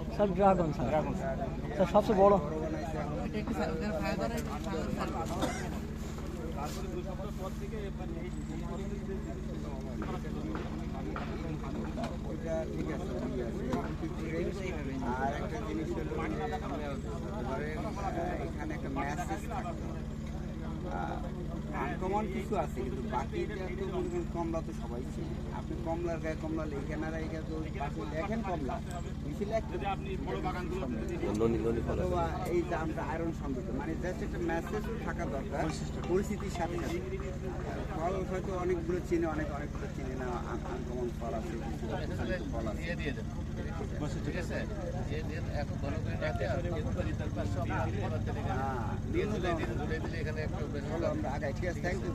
Sir dragon sir sir সবচেয়ে বড় ঠিক আছে আর একটা জিনিস হলো এখানে একটা মেসেজ থাকে আনকমন কিছু আছে কিন্তু বাকিটা তো কমলা তো সবাই ছিল আপনি কমলার গায়ে কমলা লেখেন আর এই দেখেন কমলা মিছিল অথবা এই যে আমরা আয়রন সমৃদ্ধ মানে জাস্ট একটা মেসেজ থাকা দরকার পরিস্থিতির সাথে সাথে ফল হয়তো অনেকগুলো চিনে অনেকগুলো চিনে না আনকমন ফল আছে ফল আছে ঠিক আছে আমরা আগাই ঠিক আছে থ্যাংক ইউ।